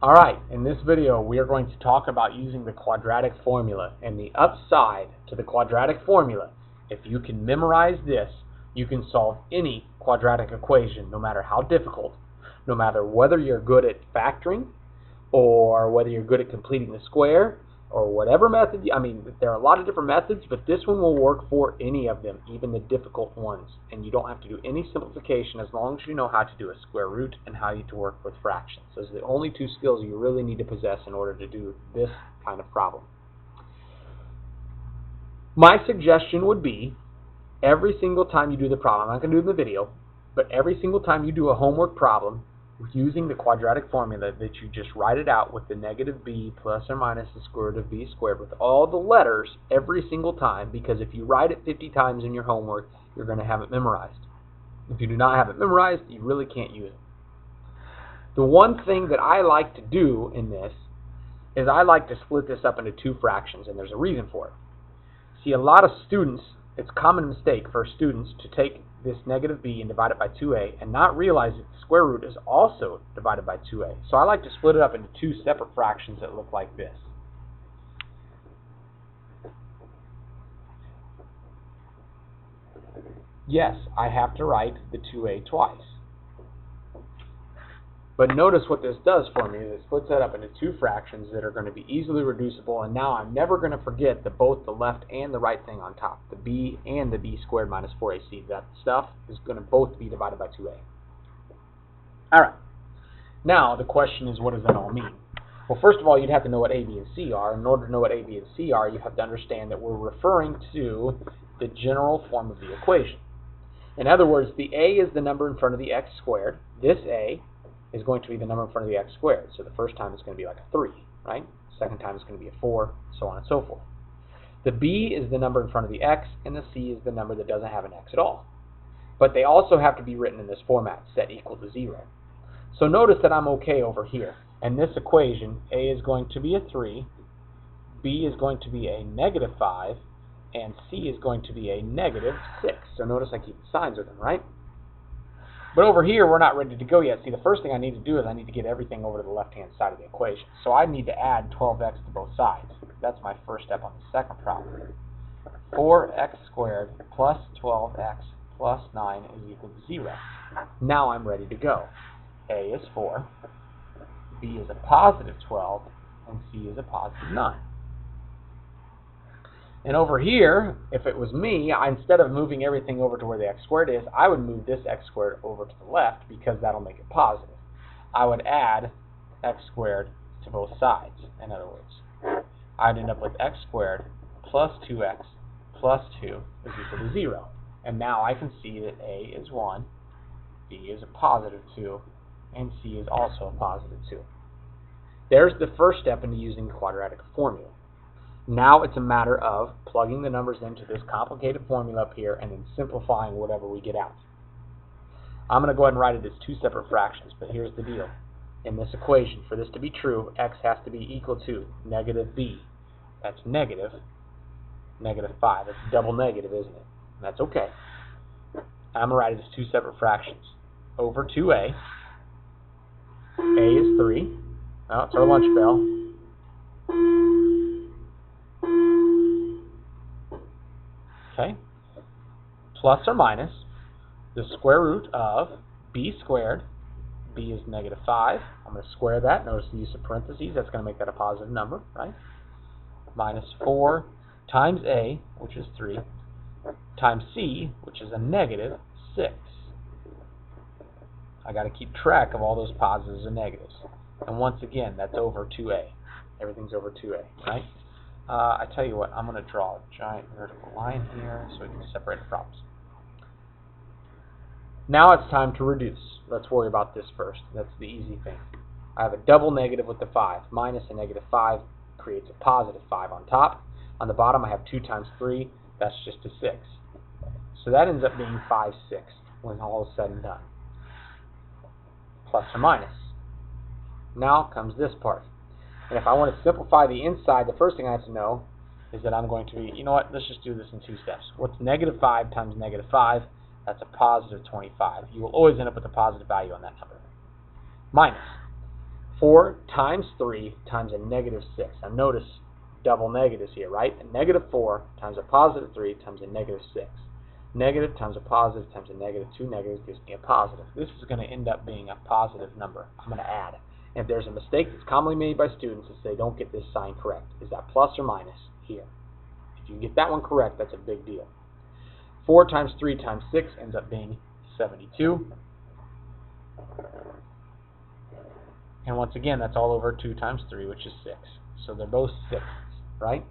Alright, in this video we are going to talk about using the quadratic formula, and the upside to the quadratic formula, if you can memorize this, you can solve any quadratic equation, no matter how difficult, no matter whether you're good at factoring, or whether you're good at completing the square, or whatever method. There are a lot of different methods, but this one will work for any of them, even the difficult ones. And you don't have to do any simplification as long as you know how to do a square root and how to work with fractions. Those are the only two skills you really need to possess in order to do this kind of problem. My suggestion would be, every single time you do the problem, I'm not going to do it in the video, but every single time you do a homework problem, using the quadratic formula, that you just write it out with the negative b plus or minus the square root of b squared with all the letters every single time, because if you write it 50 times in your homework, you're going to have it memorized. If you do not have it memorized, you really can't use it. The one thing that I like to do in this is I like to split this up into two fractions, and there's a reason for it. See, a lot of students, it's a common mistake for students to take this negative b and divide it by 2a and not realize that the square root is also divided by 2a. So I like to split it up into two separate fractions that look like this. Yes, I have to write the 2a twice. But notice what this does for me is it splits that up into two fractions that are going to be easily reducible, and now I'm never going to forget that both the left and the right thing on top, the b and the b squared minus 4ac, that stuff is going to both be divided by 2a. Alright, now the question is, what does that all mean? Well, first of all, you'd have to know what a, b, and c are. In order to know what a, b, and c are, you have to understand that we're referring to the general form of the equation. In other words, the a is the number in front of the x squared. This a is going to be the number in front of the x squared. So the first time it's going to be like a 3, right? Second time it's going to be a 4, so on and so forth. The b is the number in front of the x, and the c is the number that doesn't have an x at all. But they also have to be written in this format, set equal to 0. So notice that I'm okay over here. In this equation, a is going to be a 3, b is going to be a negative 5, and c is going to be a negative 6. So notice I keep the signs with them, right? But over here, we're not ready to go yet. See, the first thing I need to do is I need to get everything over to the left-hand side of the equation. So I need to add 12x to both sides. That's my first step on the second problem. 4x squared plus 12x plus 9 is equal to 0. Now I'm ready to go. A is 4, b is a positive 12, and c is a positive 9. And over here, if it was me, instead of moving everything over to where the x squared is, I would move this x squared over to the left, because that'll make it positive. I would add x squared to both sides, in other words. I'd end up with x squared plus 2x plus 2 is equal to 0. And now I can see that a is 1, b is a positive 2, and c is also a positive 2. There's the first step into using the quadratic formula. Now it's a matter of plugging the numbers into this complicated formula up here and then simplifying whatever we get out. I'm going to go ahead and write it as two separate fractions, but here's the deal. In this equation, for this to be true, x has to be equal to negative b. That's negative 5. That's double negative, isn't it? And that's okay. I'm going to write it as two separate fractions. Over 2a. A is 3. Oh, it's our lunch bell. Okay, plus or minus the square root of b squared. B is negative 5. I'm going to square that. Notice the use of parentheses. That's going to make that a positive number, right? Minus 4 times a, which is 3, times c, which is a negative 6. I got to keep track of all those positives and negatives. And once again, that's over 2a. Everything's over 2a, right? I tell you what, I'm going to draw a giant vertical line here so we can separate the problems. Now it's time to reduce. Let's worry about this first. That's the easy thing. I have a double negative with the 5. Minus a negative 5 creates a positive 5 on top. On the bottom I have 2 times 3. That's just a 6. So that ends up being 5/6 when all is said and done. Plus or minus. Now comes this part. And if I want to simplify the inside, the first thing I have to know is that I'm going to be, you know what, let's just do this in two steps. What's negative 5 times negative 5? That's a positive 25. You will always end up with a positive value on that number. Minus 4 times 3 times a negative 6. Now notice double negatives here, right? A negative 4 times a positive 3 times a negative 6. Negative times a positive times a negative, 2 negatives gives me a positive. This is going to end up being a positive number. I'm going to add. And if there's a mistake that's commonly made by students is they don't get this sign correct. Is that plus or minus here? If you get that one correct, that's a big deal. 4 times 3 times 6 ends up being 72. And once again, that's all over 2 times 3, which is 6. So they're both 6s, right?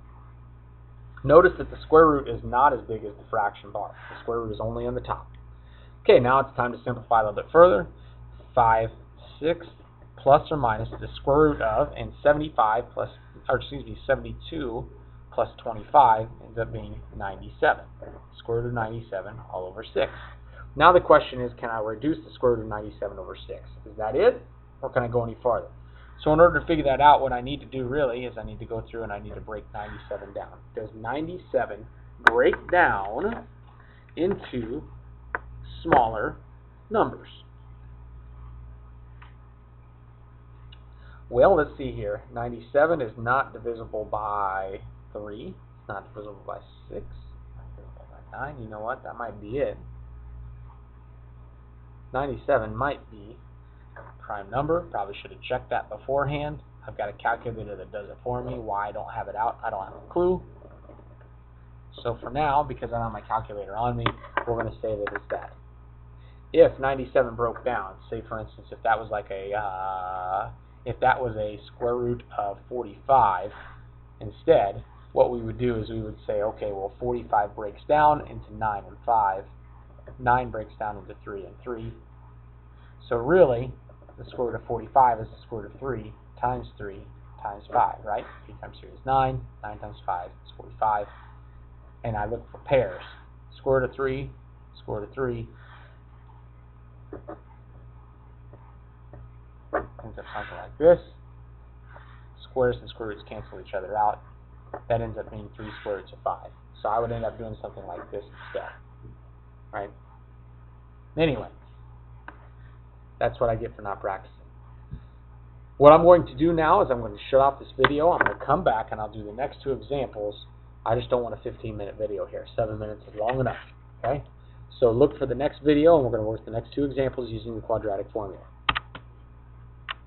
Notice that the square root is not as big as the fraction bar. The square root is only on the top. Okay, now it's time to simplify a little bit further. 5 6 plus or minus the square root of, and 72 plus 25 ends up being 97. Square root of 97 all over 6. Now the question is, can I reduce the square root of 97 over 6? Is that it? Or can I go any farther? So in order to figure that out, what I need to do really is I need to go through and I need to break 97 down. Does 97 break down into smaller numbers? Well, let's see here. 97 is not divisible by 3. It's not divisible by 6. Not divisible by 9. You know what? That might be it. 97 might be prime number. Probably should have checked that beforehand. I've got a calculator that does it for me. Why I don't have it out, I don't have a clue. So for now, because I don't have my calculator on me, we're going to say that it's that. If 97 broke down, say for instance, if that was like a square root of 45, instead, what we would do is we would say, okay, well 45 breaks down into 9 and 5. 9 breaks down into 3 and 3. So really, the square root of 45 is the square root of 3 times 3 times 5, right? 3 times 3 is 9. 9 times 5 is 45. And I look for pairs. Square root of 3, square root of 3. Ends up something like this. Squares and square roots cancel each other out. That ends up being 3 square roots of 5. So I would end up doing something like this instead. Right? Anyway, that's what I get for not practicing. What I'm going to do now is I'm going to shut off this video. I'm going to come back and I'll do the next 2 examples. I just don't want a 15-minute video here. 7 minutes is long enough. Okay? So look for the next video and we're going to work the next 2 examples using the quadratic formula.